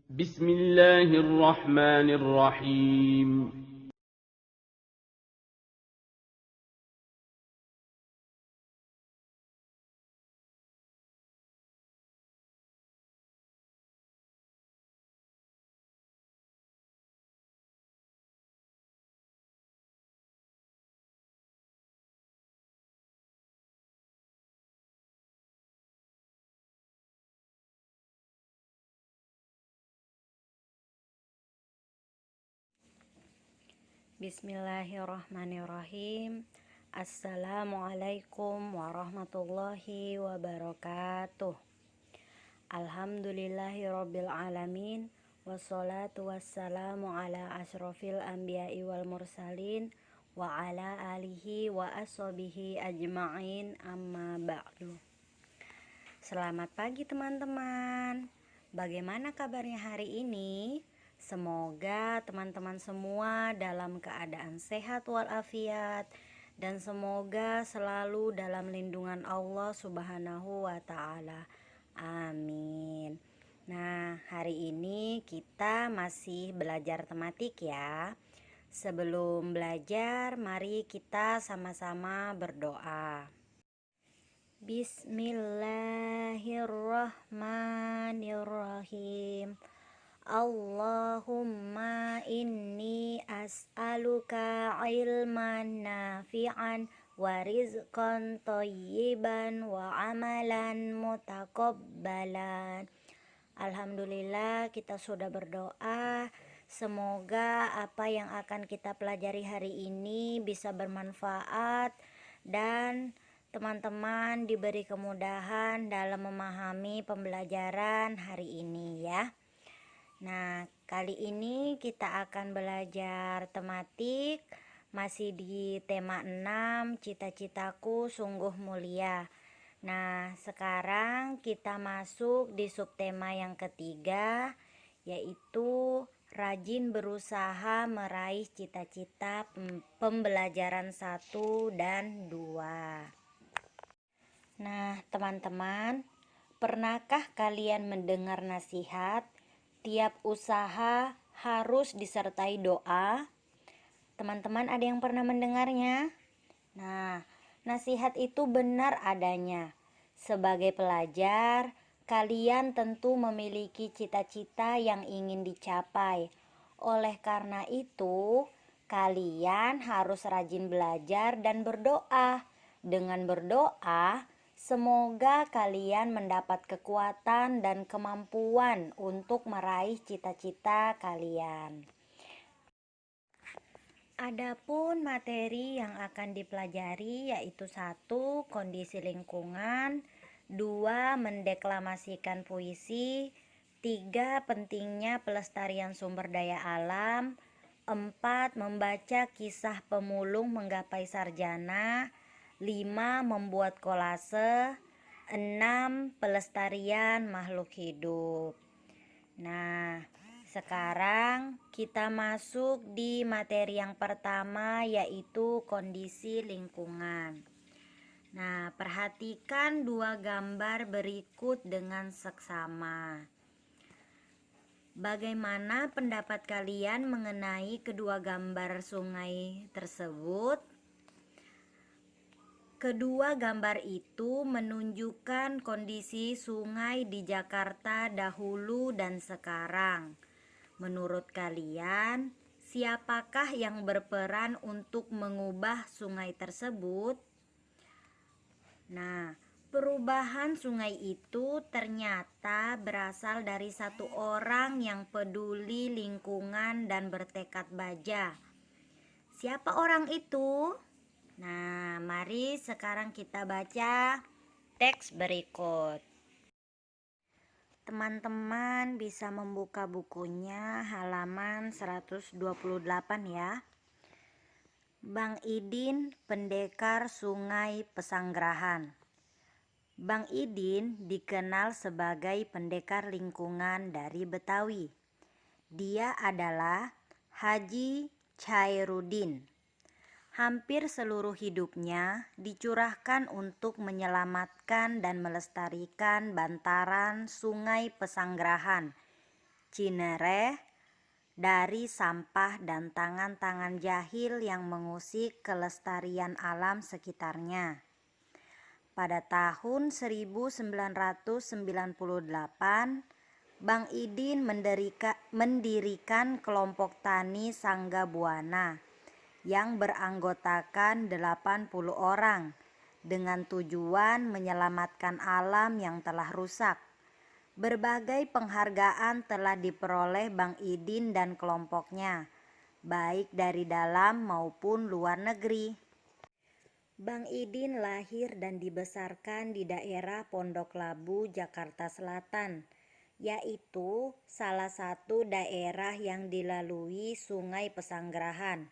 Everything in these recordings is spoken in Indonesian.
بسم الله الرحمن الرحيم. Bismillahirrahmanirrahim. Assalamualaikum warahmatullahi wabarakatuh. Alhamdulillahirabbil alamin. Wassalatu wassalamu ala asyrofil anbiya'i wal mursalin wa ala alihi wa ashabihi ajma'in, amma ba'du. Selamat pagi teman-teman. Bagaimana kabarnya hari ini? Semoga teman-teman semua dalam keadaan sehat walafiat dan semoga selalu dalam lindungan Allah Subhanahu wa taala. Amin. Nah, hari ini kita masih belajar tematik ya. Sebelum belajar, mari kita sama-sama berdoa. Bismillahirrahmanirrahim. Allahumma inni as'aluka ilman nafi'an wa rizqan thayyiban wa amalan mutaqabbalan. Alhamdulillah, kita sudah berdoa. Semoga apa yang akan kita pelajari hari ini bisa bermanfaat dan teman-teman diberi kemudahan dalam memahami pembelajaran hari ini ya. Nah, kali ini kita akan belajar tematik masih di tema 6, cita-citaku sungguh mulia. Nah, sekarang kita masuk di subtema yang ketiga, yaitu rajin berusaha meraih cita-cita pembelajaran 1 dan 2. Nah, teman-teman, pernahkah kalian mendengar nasihat tiap usaha harus disertai doa? Teman-teman ada yang pernah mendengarnya? Nah, nasihat itu benar adanya. Sebagai pelajar, kalian tentu memiliki cita-cita yang ingin dicapai. Oleh karena itu, kalian harus rajin belajar dan berdoa. Dengan berdoa, semoga kalian mendapat kekuatan dan kemampuan untuk meraih cita-cita kalian. Adapun materi yang akan dipelajari yaitu 1. Kondisi lingkungan, 2. Mendeklamasikan puisi, 3. Pentingnya pelestarian sumber daya alam, 4. Membaca kisah pemulung menggapai sarjana, 5. Membuat kolase, 6. Pelestarian makhluk hidup. Nah, sekarang kita masuk di materi yang pertama yaitu kondisi lingkungan. Nah, perhatikan dua gambar berikut dengan seksama. Bagaimana pendapat kalian mengenai kedua gambar sungai tersebut? Kedua gambar itu menunjukkan kondisi sungai di Jakarta dahulu dan sekarang. Menurut kalian, siapakah yang berperan untuk mengubah sungai tersebut? Nah, perubahan sungai itu ternyata berasal dari satu orang yang peduli lingkungan dan bertekad baja. Siapa orang itu? Nah, mari sekarang kita baca teks berikut. Teman-teman bisa membuka bukunya halaman 128 ya. Bang Idin, pendekar Sungai Pesanggerahan. Bang Idin dikenal sebagai pendekar lingkungan dari Betawi. Dia adalah Haji Chairuddin. Hampir seluruh hidupnya dicurahkan untuk menyelamatkan dan melestarikan bantaran Sungai Pesanggerahan Cinere dari sampah dan tangan-tangan jahil yang mengusik kelestarian alam sekitarnya. Pada tahun 1998, Bang Idin mendirikan kelompok tani Sangga Buana yang beranggotakan 80 orang dengan tujuan menyelamatkan alam yang telah rusak. Berbagai penghargaan telah diperoleh Bang Idin dan kelompoknya, baik dari dalam maupun luar negeri. Bang Idin lahir dan dibesarkan di daerah Pondok Labu, Jakarta Selatan, yaitu salah satu daerah yang dilalui Sungai Pesanggerahan.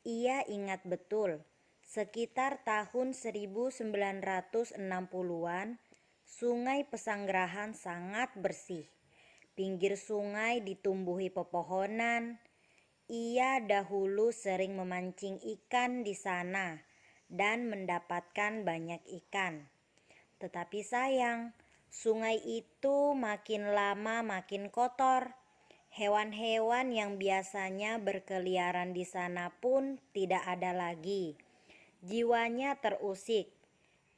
Ia ingat betul, sekitar tahun 1960-an, Sungai Pesanggerahan sangat bersih. Pinggir sungai ditumbuhi pepohonan. Ia dahulu sering memancing ikan di sana dan mendapatkan banyak ikan. Tetapi sayang, sungai itu makin lama makin kotor. Hewan-hewan yang biasanya berkeliaran di sana pun tidak ada lagi. Jiwanya terusik.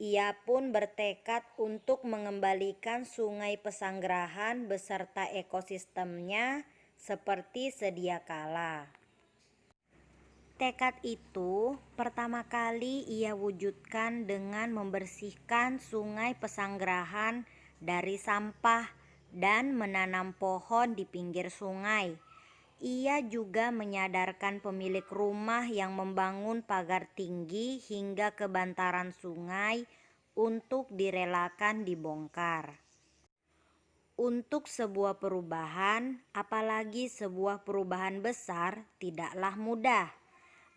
Ia pun bertekad untuk mengembalikan Sungai Pesanggerahan beserta ekosistemnya seperti sedia kala. Tekad itu pertama kali ia wujudkan dengan membersihkan Sungai Pesanggerahan dari sampah dan menanam pohon di pinggir sungai. Ia juga menyadarkan pemilik rumah yang membangun pagar tinggi hingga ke bantaran sungai untuk direlakan dibongkar. Untuk sebuah perubahan, apalagi sebuah perubahan besar, tidaklah mudah.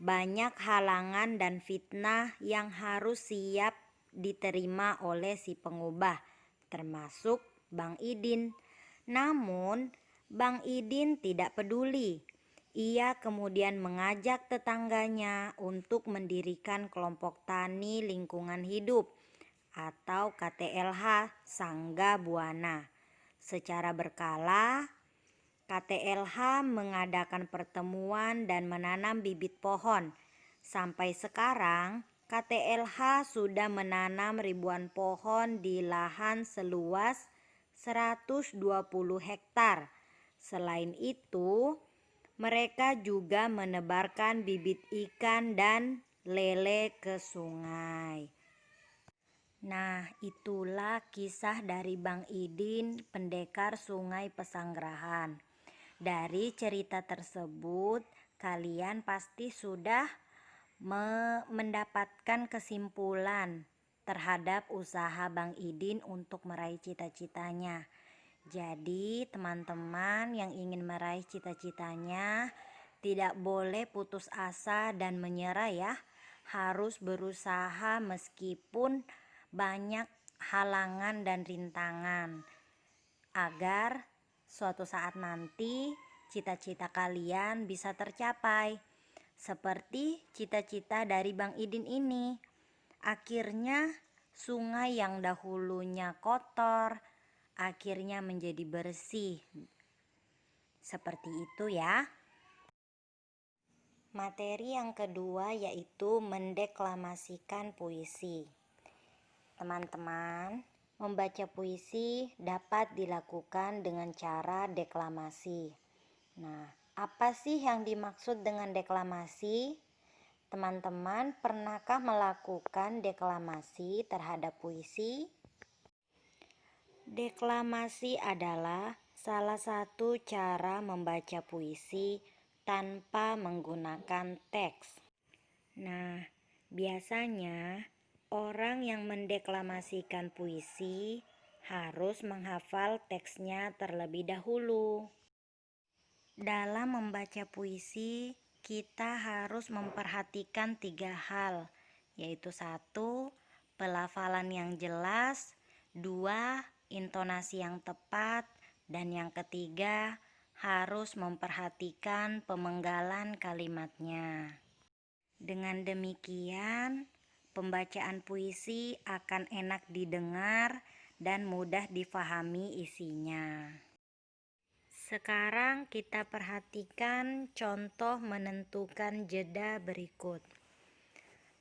Banyak halangan dan fitnah yang harus siap diterima oleh si pengubah, termasuk Bang Idin. Namun, Bang Idin tidak peduli. Ia kemudian mengajak tetangganya untuk mendirikan kelompok tani lingkungan hidup atau KTLH Sangga Buana. Secara berkala, KTLH mengadakan pertemuan dan menanam bibit pohon. Sampai sekarang, KTLH sudah menanam ribuan pohon di lahan seluas 120 hektar. Selain itu, mereka juga menebarkan bibit ikan dan lele ke sungai. Nah, itulah kisah dari Bang Idin, pendekar Sungai Pesanggerahan. Dari cerita tersebut, kalian pasti sudah mendapatkan kesimpulan terhadap usaha Bang Idin untuk meraih cita-citanya. Jadi, teman-teman yang ingin meraih cita-citanya tidak boleh putus asa dan menyerah ya. Harus berusaha meskipun banyak halangan dan rintangan agar suatu saat nanti cita-cita kalian bisa tercapai. Seperti cita-cita dari Bang Idin ini. Akhirnya sungai yang dahulunya kotor akhirnya menjadi bersih. Seperti itu ya. Materi yang kedua yaitu mendeklamasikan puisi. Teman-teman, membaca puisi dapat dilakukan dengan cara deklamasi. Nah, apa sih yang dimaksud dengan deklamasi? Teman-teman, pernahkah melakukan deklamasi terhadap puisi? Deklamasi adalah salah satu cara membaca puisi tanpa menggunakan teks. Nah, biasanya orang yang mendeklamasikan puisi harus menghafal teksnya terlebih dahulu. Dalam membaca puisi, kita harus memperhatikan 3 hal, yaitu 1. Pelafalan yang jelas, 2. Intonasi yang tepat, dan yang ketiga, harus memperhatikan pemenggalan kalimatnya. Dengan demikian, pembacaan puisi akan enak didengar dan mudah difahami isinya. Sekarang kita perhatikan contoh menentukan jeda berikut.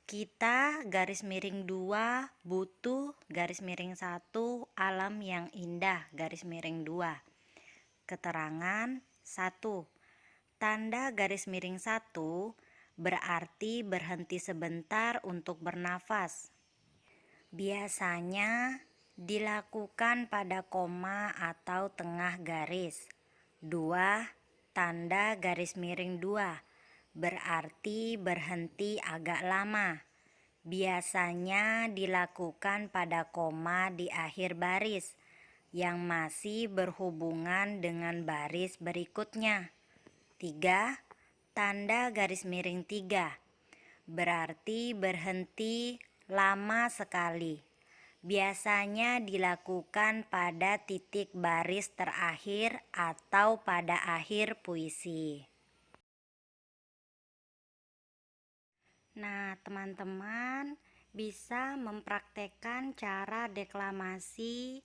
Kita garis miring 2 butuh garis miring 1 alam yang indah garis miring 2. Keterangan 1. Tanda garis miring 1 berarti berhenti sebentar untuk bernafas. Biasanya dilakukan pada koma atau tengah garis. 2. Tanda garis miring 2 berarti berhenti agak lama. Biasanya dilakukan pada koma di akhir baris yang masih berhubungan dengan baris berikutnya. 3. Tanda garis miring 3 berarti berhenti lama sekali. Biasanya dilakukan pada titik baris terakhir atau pada akhir puisi. Nah, teman-teman bisa mempraktekkan cara deklamasi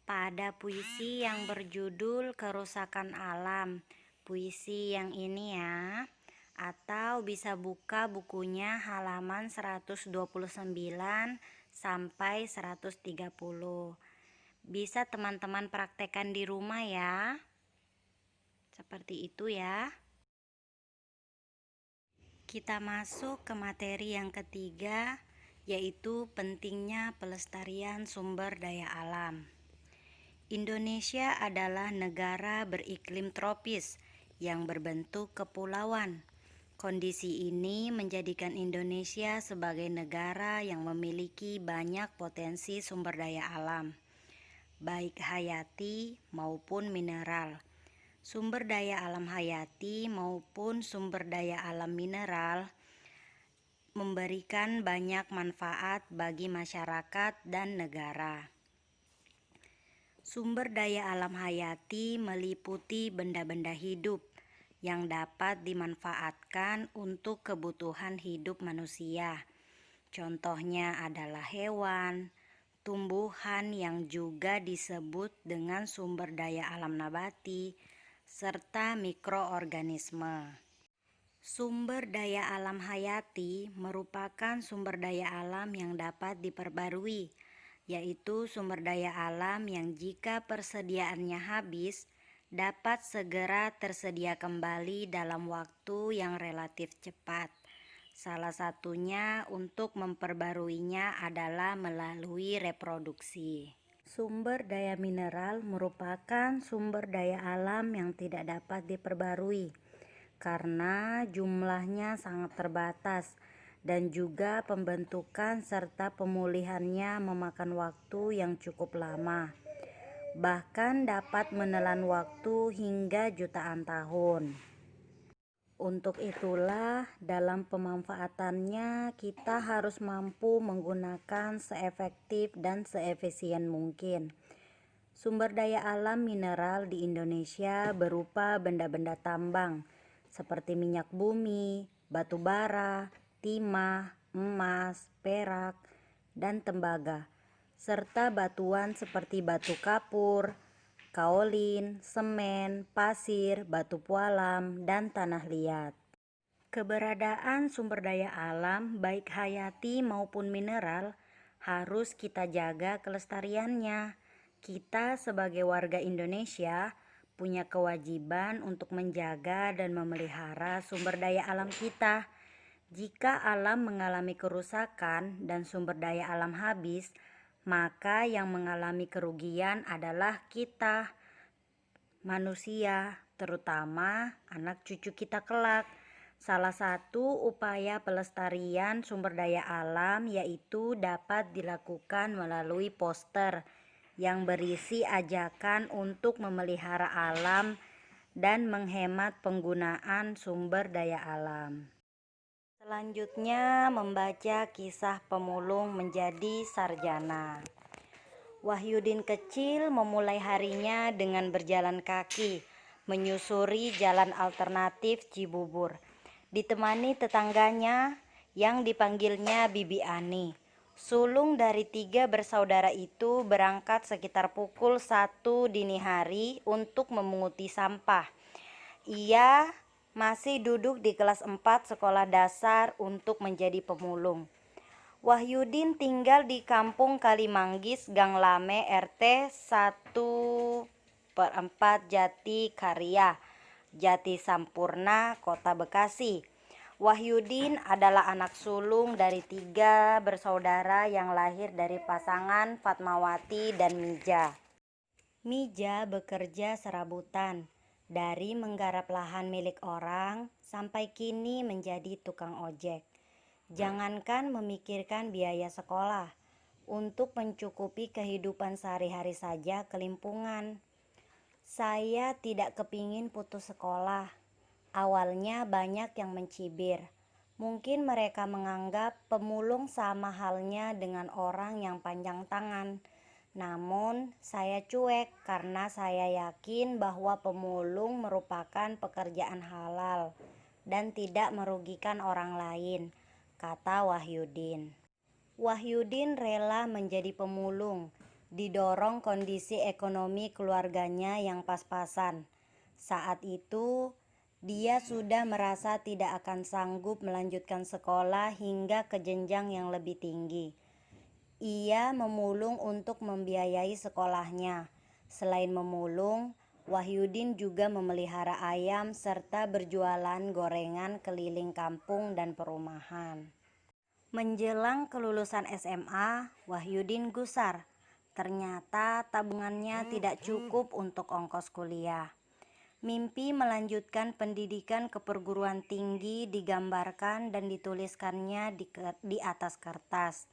pada puisi yang berjudul Kerusakan Alam. Puisi yang ini ya. Atau bisa buka bukunya halaman 129 sampai 130. Bisa teman-teman praktekkan di rumah ya. Seperti itu ya. Kita masuk ke materi yang ketiga, yaitu pentingnya pelestarian sumber daya alam. Indonesia adalah negara beriklim tropis yang berbentuk kepulauan. Kondisi ini menjadikan Indonesia sebagai negara yang memiliki banyak potensi sumber daya alam, baik hayati maupun mineral. Sumber daya alam hayati maupun sumber daya alam mineral memberikan banyak manfaat bagi masyarakat dan negara. Sumber daya alam hayati meliputi benda-benda hidup yang dapat dimanfaatkan untuk kebutuhan hidup manusia. Contohnya adalah hewan, tumbuhan yang juga disebut dengan sumber daya alam nabati, serta mikroorganisme. Sumber daya alam hayati merupakan sumber daya alam yang dapat diperbarui, yaitu sumber daya alam yang jika persediaannya habis, dapat segera tersedia kembali dalam waktu yang relatif cepat. Salah satunya untuk memperbaruinya adalah melalui reproduksi. Sumber daya mineral merupakan sumber daya alam yang tidak dapat diperbarui karena jumlahnya sangat terbatas dan juga pembentukan serta pemulihannya memakan waktu yang cukup lama. Bahkan dapat menelan waktu hingga jutaan tahun. Untuk itulah dalam pemanfaatannya kita harus mampu menggunakan seefektif dan seefisien mungkin. Sumber daya alam mineral di Indonesia berupa benda-benda tambang seperti minyak bumi, batu bara, timah, emas, perak, dan tembaga, serta batuan seperti batu kapur, kaolin, semen, pasir, batu pualam, dan tanah liat. Keberadaan sumber daya alam baik hayati maupun mineral harus kita jaga kelestariannya. Kita sebagai warga Indonesia punya kewajiban untuk menjaga dan memelihara sumber daya alam kita. Jika alam mengalami kerusakan dan sumber daya alam habis, maka yang mengalami kerugian adalah kita, manusia, terutama anak cucu kita kelak. Salah satu upaya pelestarian sumber daya alam yaitu dapat dilakukan melalui poster yang berisi ajakan untuk memelihara alam dan menghemat penggunaan sumber daya alam. Selanjutnya membaca kisah pemulung menjadi sarjana. Wahyudin kecil memulai harinya dengan berjalan kaki, menyusuri jalan alternatif Cibubur. Ditemani tetangganya yang dipanggilnya Bibi Ani. Sulung dari 3 bersaudara itu berangkat sekitar pukul 1 dini hari untuk memunguti sampah. Ia masih duduk di kelas 4 sekolah dasar untuk menjadi pemulung. Wahyudin tinggal di Kampung Kalimanggis, Gang Lame, RT 1/4 Jati Karya, Jati Sampurna, Kota Bekasi. Wahyudin adalah anak sulung dari 3 bersaudara yang lahir dari pasangan Fatmawati dan Mija. Mija bekerja serabutan, dari menggarap lahan milik orang sampai kini menjadi tukang ojek. Jangankan memikirkan biaya sekolah, untuk mencukupi kehidupan sehari-hari saja kelimpungan. Saya tidak kepingin putus sekolah. Awalnya banyak yang mencibir. Mungkin mereka menganggap pemulung sama halnya dengan orang yang panjang tangan. Namun saya cuek karena saya yakin bahwa pemulung merupakan pekerjaan halal dan tidak merugikan orang lain, kata Wahyudin. Wahyudin rela menjadi pemulung, didorong kondisi ekonomi keluarganya yang pas-pasan. Saat itu, dia sudah merasa tidak akan sanggup melanjutkan sekolah hingga ke jenjang yang lebih tinggi. Ia memulung untuk membiayai sekolahnya. Selain memulung, Wahyudin juga memelihara ayam serta berjualan gorengan keliling kampung dan perumahan. Menjelang kelulusan SMA, Wahyudin gusar. Ternyata tabungannya tidak cukup untuk ongkos kuliah. Mimpi melanjutkan pendidikan ke perguruan tinggi digambarkan dan dituliskannya di atas kertas.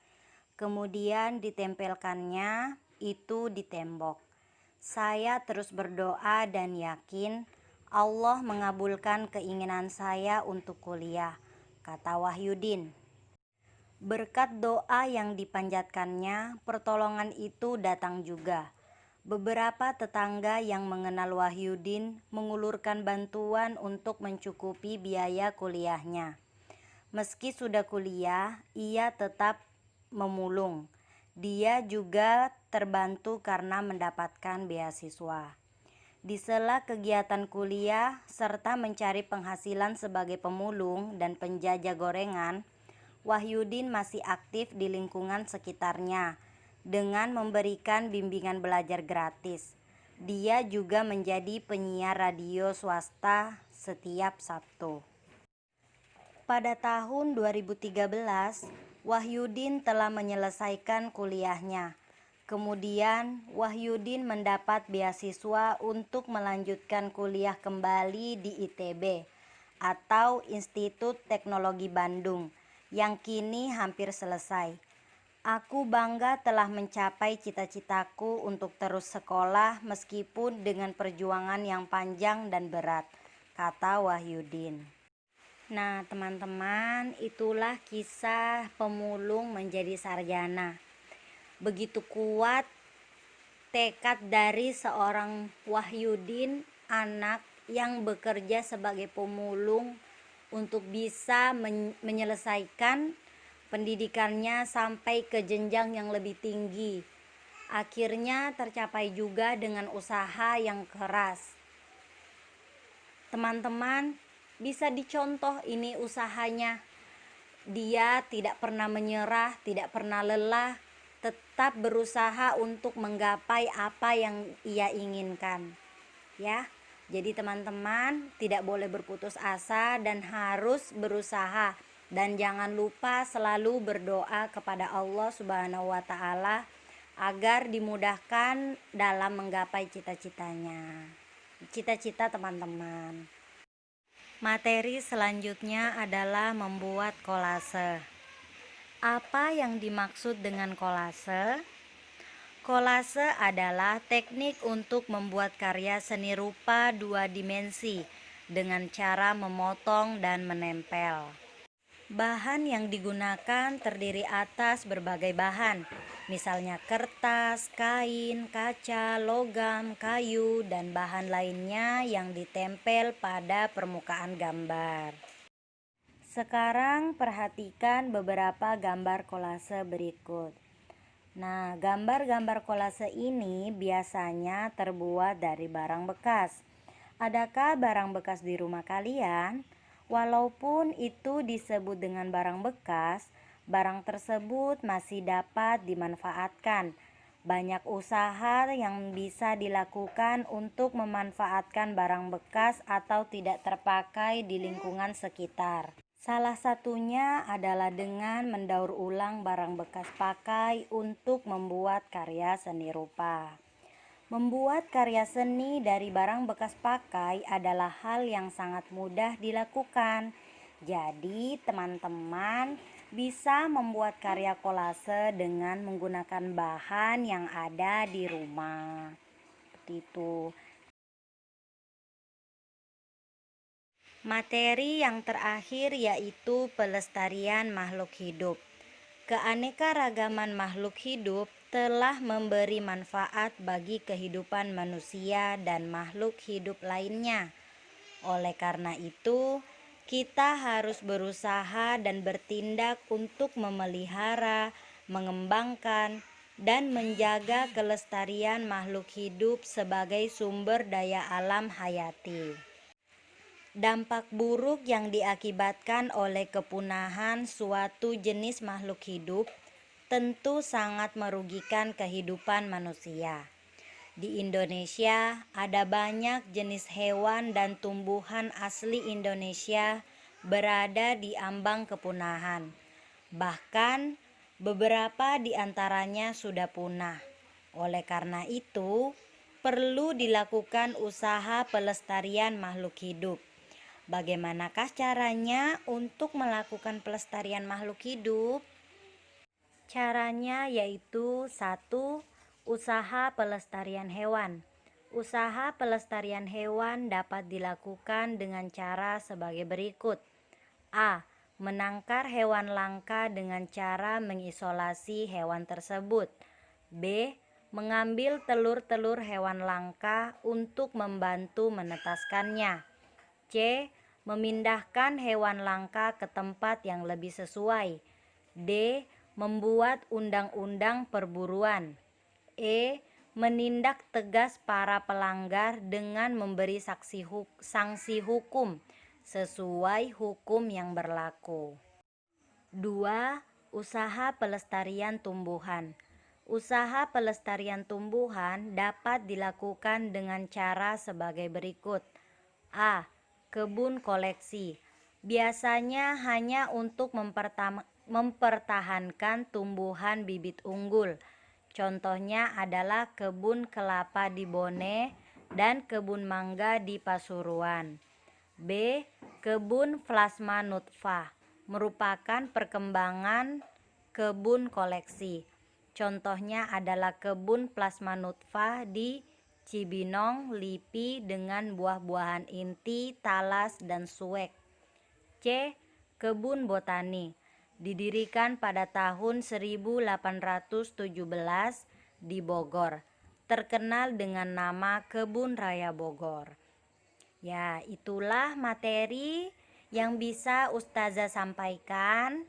Kemudian ditempelkannya itu di tembok. Saya terus berdoa dan yakin Allah mengabulkan keinginan saya untuk kuliah, kata Wahyudin. Berkat doa yang dipanjatkannya, pertolongan itu datang juga. Beberapa tetangga yang mengenal Wahyudin mengulurkan bantuan untuk mencukupi biaya kuliahnya. Meski sudah kuliah, ia tetap memulung. Dia juga terbantu karena mendapatkan beasiswa. Di sela kegiatan kuliah serta mencari penghasilan sebagai pemulung dan penjajah gorengan, Wahyudin masih aktif di lingkungan sekitarnya dengan memberikan bimbingan belajar gratis. Dia juga menjadi penyiar radio swasta setiap Sabtu. Pada tahun 2013, Wahyudin telah menyelesaikan kuliahnya. Kemudian, Wahyudin mendapat beasiswa untuk melanjutkan kuliah kembali di ITB atau Institut Teknologi Bandung yang kini hampir selesai. Aku bangga telah mencapai cita-citaku untuk terus sekolah meskipun dengan perjuangan yang panjang dan berat, kata Wahyudin. Nah teman-teman, itulah kisah pemulung menjadi sarjana. Begitu kuat tekad dari seorang Wahyudin, anak yang bekerja sebagai pemulung untuk bisa menyelesaikan pendidikannya sampai ke jenjang yang lebih tinggi. Akhirnya tercapai juga dengan usaha yang keras. Teman-teman, bisa dicontoh ini usahanya. Dia tidak pernah menyerah, tidak pernah lelah, tetap berusaha untuk menggapai apa yang ia inginkan. Ya, jadi teman-teman tidak boleh berputus asa dan harus berusaha. Dan jangan lupa selalu berdoa kepada Allah Subhanahu wa Ta'ala agar dimudahkan dalam menggapai cita-citanya. Cita-cita teman-teman. Materi selanjutnya adalah membuat kolase. Apa yang dimaksud dengan kolase? Kolase adalah teknik untuk membuat karya seni rupa 2 dimensi dengan cara memotong dan menempel. Bahan yang digunakan terdiri atas berbagai bahan, misalnya kertas, kain, kaca, logam, kayu, dan bahan lainnya yang ditempel pada permukaan gambar. Sekarang perhatikan beberapa gambar kolase berikut. Nah, gambar-gambar kolase ini biasanya terbuat dari barang bekas. Adakah barang bekas di rumah kalian? Walaupun itu disebut dengan barang bekas, barang tersebut masih dapat dimanfaatkan. Banyak usaha yang bisa dilakukan untuk memanfaatkan barang bekas atau tidak terpakai di lingkungan sekitar. Salah satunya adalah dengan mendaur ulang barang bekas pakai untuk membuat karya seni rupa. Membuat karya seni dari barang bekas pakai adalah hal yang sangat mudah dilakukan. Jadi, teman-teman bisa membuat karya kolase dengan menggunakan bahan yang ada di rumah. Seperti itu. Materi yang terakhir yaitu pelestarian makhluk hidup. Keanekaragaman makhluk hidup telah memberi manfaat bagi kehidupan manusia dan makhluk hidup lainnya. Oleh karena itu, kita harus berusaha dan bertindak untuk memelihara, mengembangkan, dan menjaga kelestarian makhluk hidup sebagai sumber daya alam hayati. Dampak buruk yang diakibatkan oleh kepunahan suatu jenis makhluk hidup tentu sangat merugikan kehidupan manusia. Di Indonesia ada banyak jenis hewan dan tumbuhan asli Indonesia berada di ambang kepunahan. Bahkan beberapa di antaranya sudah punah. Oleh karena itu, perlu dilakukan usaha pelestarian makhluk hidup. Bagaimanakah caranya untuk melakukan pelestarian makhluk hidup? Caranya yaitu 1. Usaha pelestarian hewan. Usaha pelestarian hewan dapat dilakukan dengan cara sebagai berikut. A. Menangkar hewan langka dengan cara mengisolasi hewan tersebut. B. Mengambil telur-telur hewan langka untuk membantu menetaskannya. C. Memindahkan hewan langka ke tempat yang lebih sesuai. D. Membuat undang-undang perburuan. E. Menindak tegas para pelanggar dengan memberi sanksi hukum sesuai hukum yang berlaku. 2. Usaha pelestarian tumbuhan. Usaha pelestarian tumbuhan dapat dilakukan dengan cara sebagai berikut. A. Kebun koleksi. Biasanya hanya untuk mempertahankan tumbuhan bibit unggul. Contohnya adalah kebun kelapa di Bone dan kebun mangga di Pasuruan. B. Kebun plasma nutfah merupakan perkembangan kebun koleksi. Contohnya adalah kebun plasma nutfah di Cibinong, Lipi dengan buah-buahan inti, talas, dan suwek. C. Kebun botani didirikan pada tahun 1817 di Bogor, terkenal dengan nama Kebun Raya Bogor. Ya, itulah materi yang bisa Ustazah sampaikan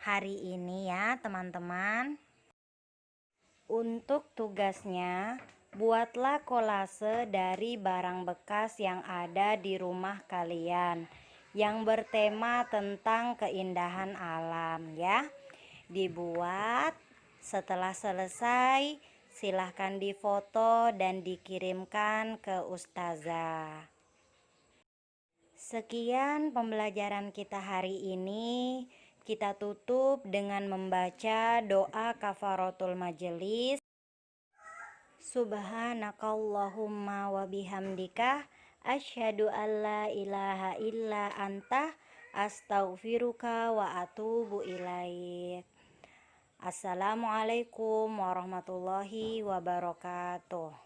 hari ini ya teman-teman. Untuk tugasnya, buatlah kolase dari barang bekas yang ada di rumah kalian yang bertema tentang keindahan alam ya. Dibuat, setelah selesai silahkan difoto dan dikirimkan ke Ustazah. Sekian pembelajaran kita hari ini. Kita tutup dengan membaca doa kafaratul majelis. Subhanakallahumma wa bihamdika asyhadu an la ilaha illa anta astaghfiruka wa atubu ilaik. Assalamualaikum warahmatullahi wabarakatuh.